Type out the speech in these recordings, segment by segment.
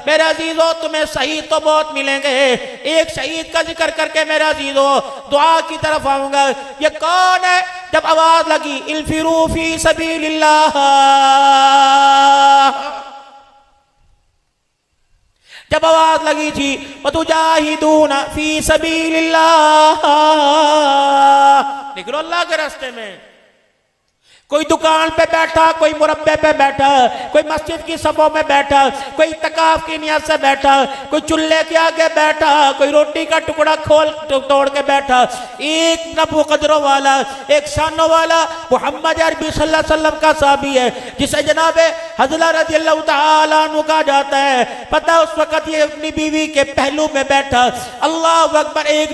मेरे अजीजों तुम्हें शहीद तो बहुत मिलेंगे, एक शहीद का जिक्र करके मेरे अजीजों दुआ की तरफ आऊंगा। ये कौन है? जब आवाज लगी इल्फिरू फी सबीलिल्लाह, जब आवाज लगी थी वतुजाहिदूना फी सबीलिल्लाह, निकलो अल्लाह के रास्ते में। कोई दुकान पे बैठा, कोई मुरब्बे पे बैठा, कोई मस्जिद की सफों में बैठा, कोई तकाफ की नियत से बैठा, कोई चूल्हे के आगे बैठा, कोई रोटी का टुकड़ा खोल तोड़ के बैठा। एक नबू कदरों वाला, एक शानों वाला मोहम्मद अरबी सल्लल्लाहु अलैहि वसल्लम का साहबी है, जिसे जनाबे हज़रत रज़ियल्लाहु तआला अन्हु कहा जाता है। पता उस वक्त ये अपनी बीवी के पहलू में बैठा, अल्लाह अकबर, एक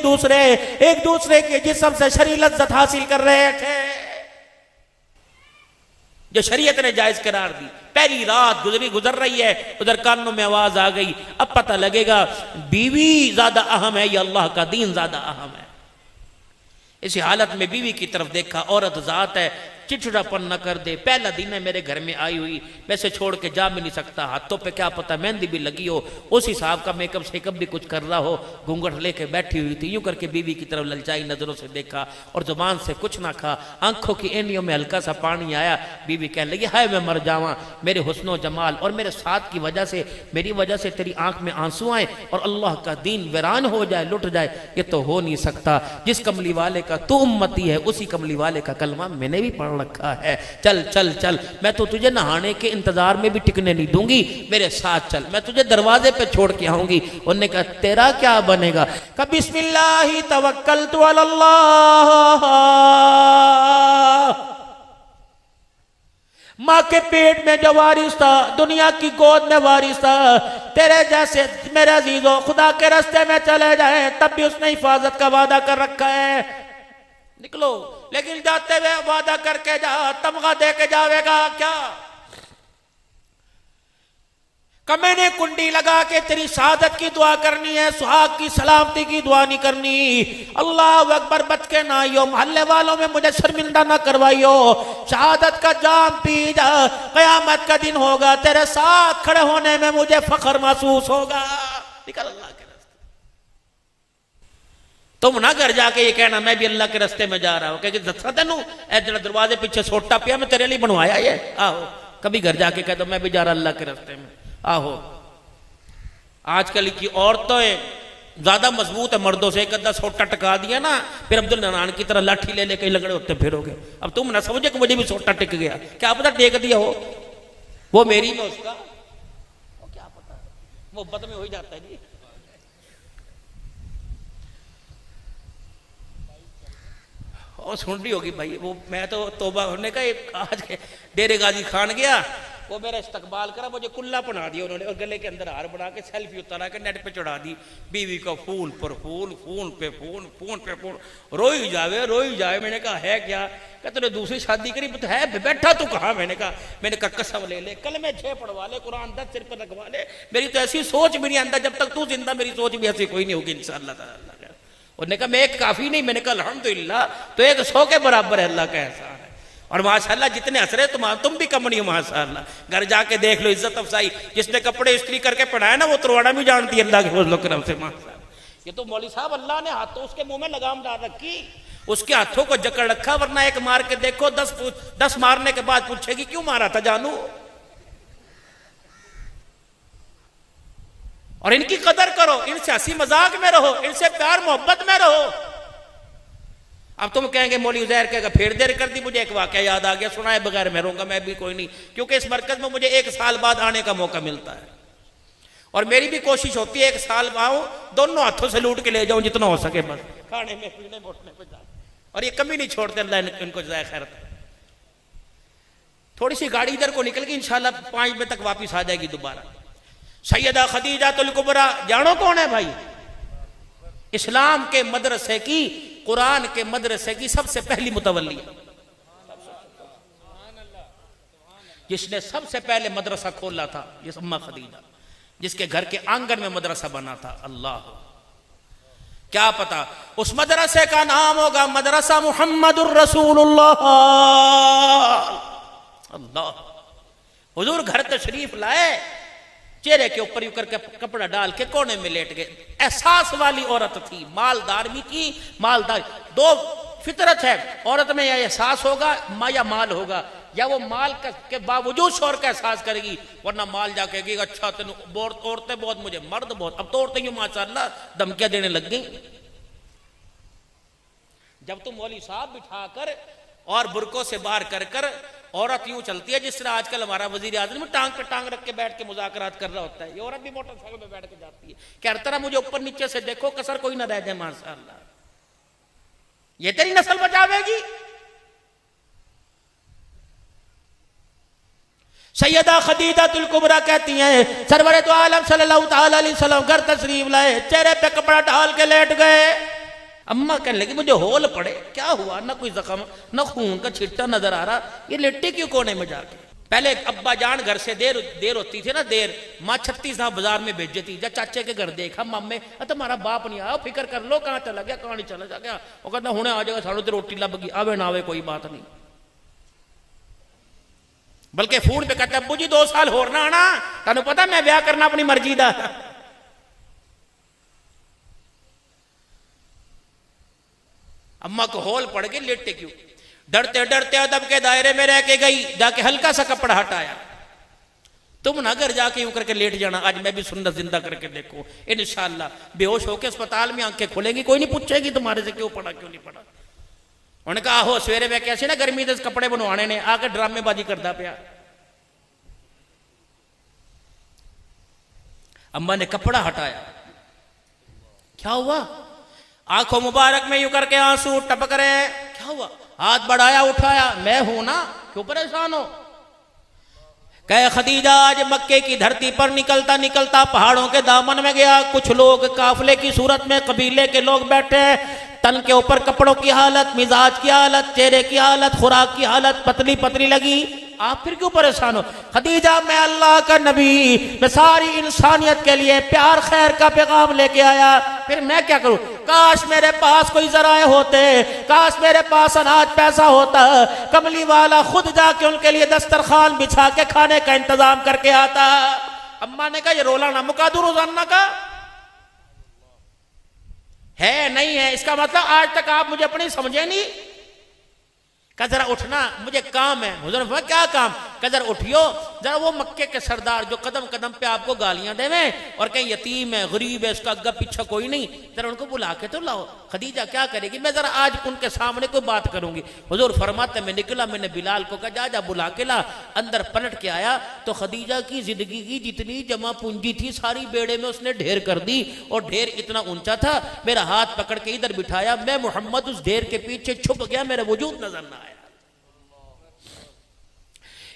दूसरे के जिस्म से शरीर लज्जत हासिल कर रहे थे जो शरीयत ने जायज करार दी। पहली रात गुजर रही है, उधर कानों में आवाज आ गई। अब पता लगेगा बीवी ज्यादा अहम है या अल्लाह का दीन ज्यादा अहम है। इसी हालत में बीवी की तरफ देखा, औरत जात है, चिड़चिड़ापन न कर दे। पहला दिन है मेरे घर में आई हुई, वैसे छोड़ के जा भी नहीं सकता। हाथों पे क्या पता मेहंदी भी लगी हो, उस हिसाब का मेकअप शेकअप भी कुछ कर रहा हो, घूंघट लेके बैठी हुई थी। यूं करके बीवी की तरफ ललचाई नजरों से देखा और जुबान से कुछ ना कहा। आंखों की एनियों में हल्का सा पानी आया। बीवी कहने लगी, हाय मैं मर जावा, मेरे हुस्नो जमाल और मेरे साथ की वजह से, मेरी वजह से तेरी आंख में आंसू आए और अल्लाह का दीन वीरान हो जाए, लुट जाए। ये तो हो नहीं सकता। जिस कमली वाले का तू उम्मती है, उसी कमली वाले का कलमा मैंने भी पढ़ रखा है। चल चल चल, मैं तो तुझे नहाने के इंतजार में भी टिकने नहीं दूंगी, मेरे साथ चल, मैं तुझे दरवाजे पे छोड़ के आऊंगी। उन्होंने कहा तेरा क्या बनेगा? कहा बिस्मिल्लाहि तवक्कलतु अलल्लाह, माँ के पेट में जो वारिस था, दुनिया की गोद में वारिस था, तेरे जैसे मेरे अजीजों खुदा के रास्ते में चले जाए तब भी उसने हिफाजत का वादा कर रखा है। निकलो, लेकिन जाते हुए वादा करके जा, तमगा दे के जावेगा क्या? मैंने कुंडी लगा के तेरी शहादत की दुआ करनी है, सुहाग की सलामती की दुआ नहीं करनी। अल्लाह अकबर, बच के ना आइयो, मोहल्ले वालों में मुझे शर्मिंदा ना करवाइयो। शहादत का जाम पी जा, कयामत का दिन होगा, तेरे साथ खड़े होने में मुझे फख्र महसूस होगा। निकल अल्लाह के रास्ते। तुम ना घर जाके ये कहना मैं भी अल्लाह के रास्ते में जा रहा हूं, क्योंकि दसा तेनू जरा दरवाजे पीछे सोटा पिया मैं तेरे लिए बनवाया ये। आहो, कभी घर जाके कह दो मैं भी जा रहा अल्लाह के रास्ते में। आहो, आजकल की औरतें ज्यादा मजबूत है मर्दों से। एक अद्धा सोटा टका दिया ना, फिर अब्दुल नारायण की तरह लाठी ले लेके लगड़े होते फिरोगे। अब तुम ना समझे कि मुझे भी सोटा टिक गया, क्या पता टेक दिया हो, वो मेरी में उसका, वो क्या पता, मोहब्बत में हो ही जाता है जी। और सुन रही होगी भाई, वो मैं तो तौबा होने का एक आज के डेरे गाजी खान गया, वो मेरा इस्तकबाल करा, मुझे कुल्ला बना दिया उन्होंने और गले के अंदर हार बना के सेल्फी उतारा के नेट पे चढ़ा दी। बीवी को फोन पर फोन, फोन पे फोन, फोन पे फोन, रोई जावे। मैंने कहा है क्या? क्या तूने दूसरी शादी करी? तो है बैठा तू कहा? मैंने कहा कसम ले ले, कल में 6 पढ़वा ले, कुरान 10 सिर पर लगवा ले। मेरी तो ऐसी सोच मेरी अंदर, जब तक तू जिंदा मेरी सोच भी ऐसी कोई नहीं होगी इंशाअल्लाह ताला। उन्होंने कहा मैं एक काफी नहीं, मैंने कहा अल्हम्दुलिल्लाह, तो 100 के बराबर है, अल्लाह का एहसान है। और माशाअल्लाह जितने हंस रहे तुम भी कम नहीं हो माशाअल्लाह। घर जाके देख लो इज्जत अफसाई, जिसने कपड़े इस्त्री करके पहनाया ना वो तुरवाड़ा भी जानती है अल्लाह के फजल करम से माशाअल्लाह। ये तो मौली साहब अल्लाह ने हाथों उसके मुंह में लगाम डाल रखी, उसके हाथों को जकड़ रखा, वरना एक मार के देखो 10 मारने के बाद पूछेगी क्यों मारा था जानू। और इनकी कदर करो, इनसे हंसी मजाक में रहो, इनसे प्यार मोहब्बत में रहो। अब तुम कहेंगे मौली उजैर कहेगा फिर देर कर दी, मुझे एक वाकया याद आ गया, सुनाए बगैर मैं रहूंगा मैं भी कोई नहीं, क्योंकि इस मरकज में मुझे 1 साल बाद आने का मौका मिलता है और मेरी भी कोशिश होती है 1 साल आऊं, दोनों हाथों से लूट के ले जाऊं जितना हो सके, बस खाने में पीने बैठने पे जा। और ये कभी नहीं छोड़ते, अल्लाह इनको जज़ाए खैर। थोड़ी सी गाड़ी इधर को निकल गई, इंशाल्लाह 5 बजे तक वापिस आ जाएगी दोबारा। सैयदा खदीजातुल कुबरा जानो कौन है भाई? इस्लाम के मदरसे की, कुरान के मदरसे की सबसे पहली मुतवल्ली, जिसने सबसे पहले मदरसा खोला था ये अम्मा खदीजा, जिसके घर के आंगन में मदरसा बना था। अल्लाह, क्या पता उस मदरसे का नाम होगा मदरसा मुहम्मदुर रसूलुल्लाह। अल्लाह, हुजूर घर तशरीफ लाए, चेहरे के ऊपर यूं करके कपड़ा डाल के कोने में लेट गए। एहसास वाली औरत थी, मालदार भी थी, मालदार। दो फितरत है, औरत में या एहसास होगा या माल होगा, या वो माल के बावजूद शोर का एहसास करेगी, वरना माल जाके कहेगी अच्छा तेन औरतें बहुत, मुझे मर्द बहुत। अब तो औरतें यूं माशाअल्लाह धमकियां देने लग गई। जब तुम मौलवी साहब बिठाकर और बुरकों से बाहर कर कर औरत यूं चलती है जिस तरह आजकल हमारा वजीर आजम में टांग पे टांग रख के बैठ के मुज़ाकरात कर रहा होता है, ये औरत भी मोटरसाइकिल पे बैठ के जाती है कि हर तरह मुझे ऊपर नीचे से देखो, कसर कोई ना रह जाए। माशाअल्लाह, ये तेरी नस्ल बचावेगी। सैयदा खदीजातुल कुबरा कहती हैं सरवरे तो आलम सल्लल्लाहु तआला अलैहि वसल्लम घर तशरीफ लाए, चेहरे पे कपड़ा डाल के लेट गए। अम्मा कहने लगी मुझे होल पड़े, क्या हुआ? ना कोई जख्म, ना खून का छिट्टा नजर आ रहा, ये लेटे क्यों कोने में जाके? पहले अब्बा जान घर से देर होती थी ना, देर माँ 36 बाजार में भेज देती, जब चाचे के घर देखा मामे तुम्हारा बाप नहीं आया, फिक्र कर लो कहाँ चला गया, कहाँ नहीं चला जा गया। वो कहता हुणे आ जाएगा, सानू तो रोटी लभ गई, आवे ना आवे कोई बात नहीं। बल्कि फोन पे कहता अब्बू जी 2 साल होर ना आना, तुहानू पता मैं ब्याह करना अपनी मर्जी का। अम्मा को होल पड़ गई, लेटे क्यों? डरते डरते अदब के दायरे में रह के गई, जाके हल्का सा कपड़ा हटाया। तुम ना घर जाके यूं करके लेट जाना, आज मैं भी सुन्नत जिंदा करके देखो इंशाअल्लाह। बेहोश होके अस्पताल में आंखें खुलेंगी, कोई नहीं पूछेगी तुम्हारे से क्यों पड़ा क्यों नहीं पड़ा। उन्होंने कहा हो सवेरे मैं कैसे ना गर्मी दे कपड़े बनवाने ने आकर ड्रामेबाजी करता पाया। अम्मा ने कपड़ा हटाया, क्या हुआ? आंखों मुबारक में यूं करके आंसू टपक रहे हैं। क्या हुआ? हाथ बढ़ाया, उठाया, मैं हूं ना, क्यों परेशान हो? कहे खदीजा आज मक्के की धरती पर निकलता निकलता पहाड़ों के दामन में गया, कुछ लोग काफिले की सूरत में कबीले के लोग बैठे, तन के ऊपर कपड़ों की हालत, मिजाज की हालत, चेहरे की हालत, खुराक की हालत पतली पतली लगी। आप फिर क्यों परेशान हो? खदीजा मैं अल्लाह का नबी, मैं सारी इंसानियत के लिए प्यार खैर का पैगाम लेके आया, फिर मैं क्या करूं? काश मेरे पास कोई जराए होते, काश मेरे पास अनाज पैसा होता, कमली वाला खुद जाके उनके लिए दस्तरखान बिछा के खाने का इंतजाम करके आता। अम्मा ने कहा ये रोला ना मुका दूं रोजाना का है नहीं है, इसका मतलब आज तक आप मुझे अपनी समझे नहीं। कहा जरा उठना, मुझे काम है। हुजूर ने क्या काम? कहा जरा उठियो, जरा वो मक्के के सरदार जो कदम कदम पे आपको गालियां देवे और कहीं यतीम है, गरीब है, उसका अग्गा पीछा कोई नहीं, जरा उनको बुला के तो लाओ। खदीजा क्या करेगी? मैं जरा आज उनके सामने कोई बात करूंगी। हुजूर फरमाते मैं निकला, मैंने बिलाल को कहा जा जा बुला के ला। अंदर पलट के आया तो खदीजा की जिंदगी की जितनी जमा पूंजी थी सारी बेड़े में उसने ढेर कर दी, और ढेर इतना ऊंचा था, मेरा हाथ पकड़ के इधर बिठाया, मैं मोहम्मद उस ढेर के पीछे छुप गया, मेरा वजूद नजर ना आया।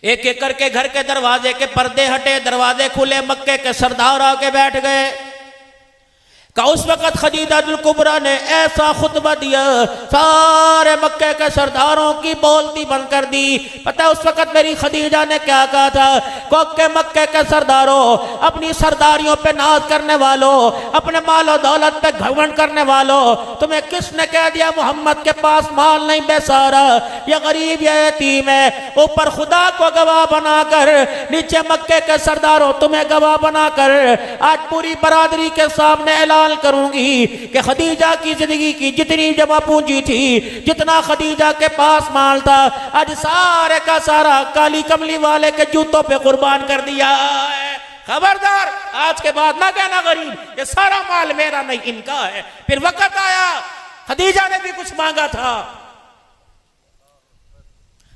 एक एक करके घर के दरवाजे के पर्दे हटे, दरवाजे खुले, मक्के के सरदार आके बैठ गए। का उस वक्त खदीजातुल कुबरा ने ऐसा खुतबा दिया, सारे मक्के के सरदारों की बोलती बंद कर दी। पता है उस वक्त मेरी खदीजा ने क्या कहा था? कोके मक्के के सरदारों, अपनी सरदारियों पे नाज करने वालों, अपने मालो दौलत पे घमंड करने वालों, तुम्हें किसने कह दिया मोहम्मद के पास माल नहीं बेसारा, ये गरीब ये यतीम है? ऊपर खुदा को गवाह बनाकर, नीचे मक्के के सरदारों तुम्हें गवाह बनाकर आज पूरी बरादरी के सामने ऐलान करूंगी कि खदीजा की जिंदगी की जितनी जमा पूंजी थी, जितना खदीजा के पास माल था, आज सारे का सारा काली कमली वाले के जूतों पे कुर्बान कर दिया है। खबरदार, आज के बाद ना कहना गरीब, ये सारा माल मेरा नहीं इनका है। फिर वक्त आया, खदीजा ने भी कुछ मांगा था।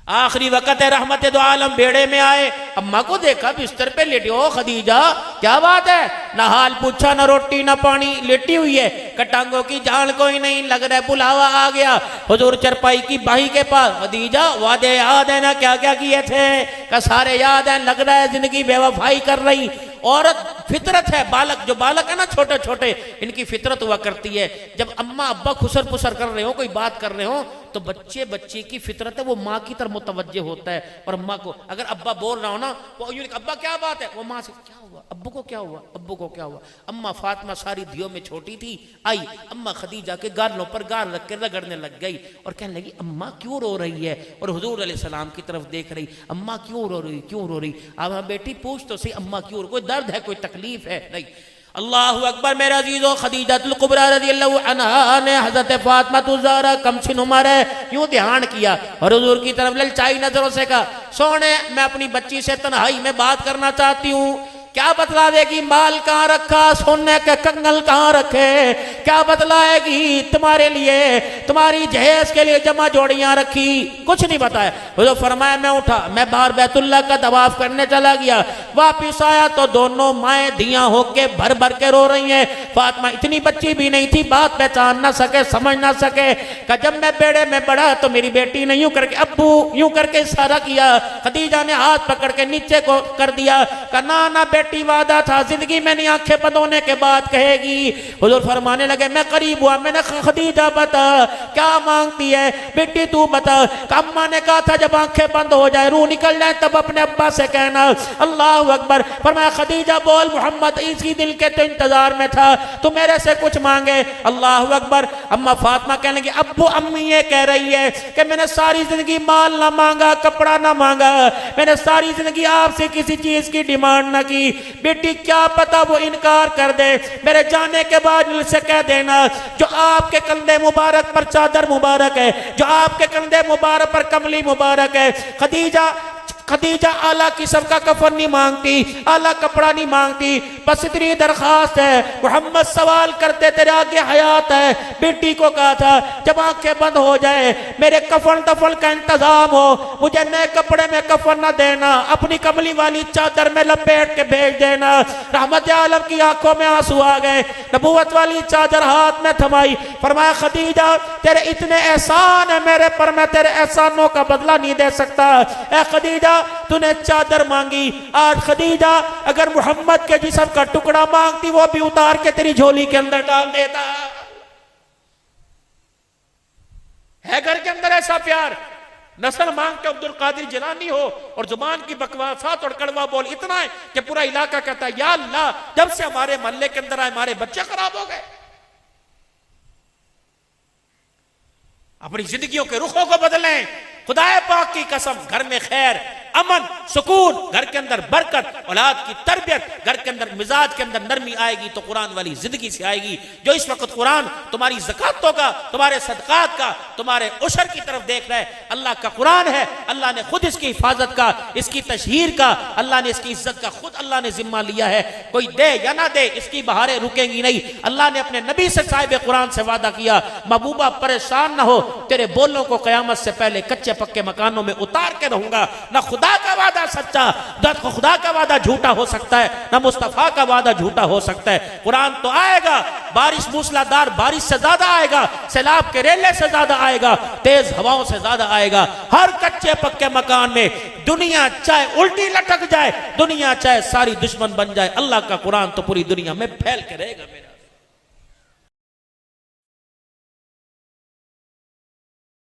आखिरी वक्त है, रहमत दो आलम बेड़े में आए, अम्मा को देखा बिस्तर पे लेटी। ओ खदीजा क्या बात है? ना हाल पूछा, ना रोटी ना पानी, लेटी हुई है, कटांगों की जान कोई नहीं, लग रहा है बुलावा आ गया। हुजूर चरपाई की बाही के पास, खदीजा वादे याद है ना क्या क्या किए थे? का सारे याद है, लग रहा है जिंदगी बेवफाई कर रही। औरत फितरत है। बालक जो बालक है ना छोटे छोटे, इनकी फितरत हुआ करती है, जब अम्मा अब्बा खुसर पुसर कर रहे हो, कोई बात कर रहे हो, तो बच्चे की फितरत है वो माँ की तरफ मुतवज्जे होता है। और अम्मा को अगर अब्बा बोल रहा हो ना, वो अब्बा क्या बात है, वो माँ से क्या हुआ, अब्बू को क्या हुआ, अब्बू को क्या हुआ। अम्मा फातिमा सारी धियों में छोटी थी, आई अम्मा खदीजा के गालों पर गाल रख के रगड़ने लग गई और कहने लगी अम्मा क्यों रो रही है, और हुजूर अलैहिस्सलाम की तरफ देख रही, अम्मा क्यों रो रही, क्यों रो रही। अब हाँ बेटी पूछ तो सही, अम्मा क्यों, कोई दर्द है, कोई तकलीफ है? नहीं। अल्लाहु अकबर। मेरे अजीजों, खदीजतुल कुबरा रज़ियल्लाहु अन्हा ने हज़रत फातिमा ज़हरा कमसिन उम्र है यूं ध्यान किया और हुजूर की तरफ ललचाई नजरों से कहा, सोने मैं अपनी बच्ची से तन्हाई में बात करना चाहती हूँ, क्या बतला देगी, माल कहाँ रखा, सोने के कंगल कहाँ रखे, क्या बतलाएगी, तुम्हारे लिए, तुम्हारी जहेज के लिए जमा जोड़ियां रखी, कुछ नहीं बताया। वो फरमाया मैं उठा, मैं बाहर बैतुल्लाह का तवाफ करने चला गया, वापिस आया तो दोनों माएँ धियां होके भर भर के रो रही हैं। फातिमा इतनी बच्ची भी नहीं थी, बात पहचान ना सके, समझ ना सके। कि जब मैं बेड़े में बढ़ा तो मेरी बेटी ने यूं करके अब्बू यूं करके इशारा किया, खदीजा ने हाथ पकड़ के नीचे को कर दिया, कहा ना बेटी वादा था जिंदगी में नहीं आंखें बंद होने के बाद कहेगी। हुजूर फरमाने लगे मैं करीब हुआ, मैंने खदीजा बता क्या मांगती है बेटी, तू बता। अम्मा ने कहा था जब आंखें बंद हो जाए, रूह निकल जाए, तब अपने अब्बा से कहना। अल्लाह अकबर। फरमाया खदीजा बोल मोहम्मद इसी दिल के तो इंतजार में था, तू मेरे से कुछ मांगे। अल्लाह अकबर। अम्मा फातिमा कहने लगी अब्बू अम्मी ये कह रही है कि मैंने सारी जिंदगी माल ना मांगा, कपड़ा ना मांगा, मैंने सारी जिंदगी आपसे किसी चीज की डिमांड ना की, बेटी क्या पता वो इनकार कर दे, मेरे जाने के बाद उनसे कह देना जो आपके कंधे मुबारक पर चादर मुबारक है, जो आपके कंधे मुबारक पर कमली मुबारक है। खदीजा आला किस्म का कफन नहीं मांगती, आला कपड़ा नहीं मांगती, बस इतनी दरखास्त है। मोहम्मद सवाल करते तेरे आगे हयात है, बेटी को कहा था जब आंखें बंद हो जाए मेरे कफन दफन का इंतजाम हो, मुझे नए कपड़े में कफन न देना, अपनी कमली वाली चादर में लपेट के भेज देना। रहमत आलम की आंखों में आंसू आ गए, नबूवत वाली चादर हाथ में थमाई, फरमाया खदीजा तेरे इतने एहसान है मेरे पर, मैं तेरे एहसानों का बदला नहीं दे सकता। ए खदीजा तूने चादर मांगी, आज खदीजा अगर मोहम्मद के जिस्म का टुकड़ा मांगती वो भी उतार के तेरी झोली के अंदर डाल देता। है घर के अंदर ऐसा प्यार, नस्ल मांग के अब्दुल कादिर जिलानी हो और जुबान की बकवासात और कड़वा बोल इतना है कि पूरा इलाका कहता है या अल्लाह जब से हमारे मोहल्ले के अंदर आए हमारे बच्चे खराब हो गए। अपनी जिंदगियों के रुखों को बदलें, खुदाए पाक की कसम, घर में खैर, अमन, सुकून, घर के अंदर बरकत, औलाद की तरबियत, घर के अंदर मिजाज के अंदर नरमी आएगी तो कुरान वाली जिंदगी से आएगी। जो इस वक्त कुरान तुम्हारी ज़कातों का, तुम्हारे सदकात का, तुम्हारे उशर की तरफ देख रहा है, अल्लाह का कुरान है। अल्लाह ने खुद इसकी हिफाजत का, इसकी तशहीर का, अल्लाह ने इसकी इज्जत का खुद अल्लाह ने जिम्मा लिया है। कोई दे या ना दे इसकी बहारें रुकेंगी नहीं। अल्लाह ने अपने नबी से साहिब कुरान से वादा किया, महबूबा परेशान ना हो, तेरे बोलों को कयामत से पहले कच्चे पक्के मकानों में उतार के रहूंगा। ना खुदा का वादा सच्चा, ना खुदा का वादा झूठा हो सकता है, ना मुस्तफा का वादा झूठा हो सकता है। कुरान तो आएगा, बारिश मूसलाधार बारिश से ज्यादा आएगा, सैलाब के रेले से ज्यादा आएगा, तेज हवाओं से ज्यादा आएगा। हर कच्चे पक्के मकान में दुनिया चाहे उल्टी लटक जाए, दुनिया चाहे सारी दुश्मन बन जाए, अल्लाह का कुरान तो पूरी दुनिया में फैल के रहेगा। मेरा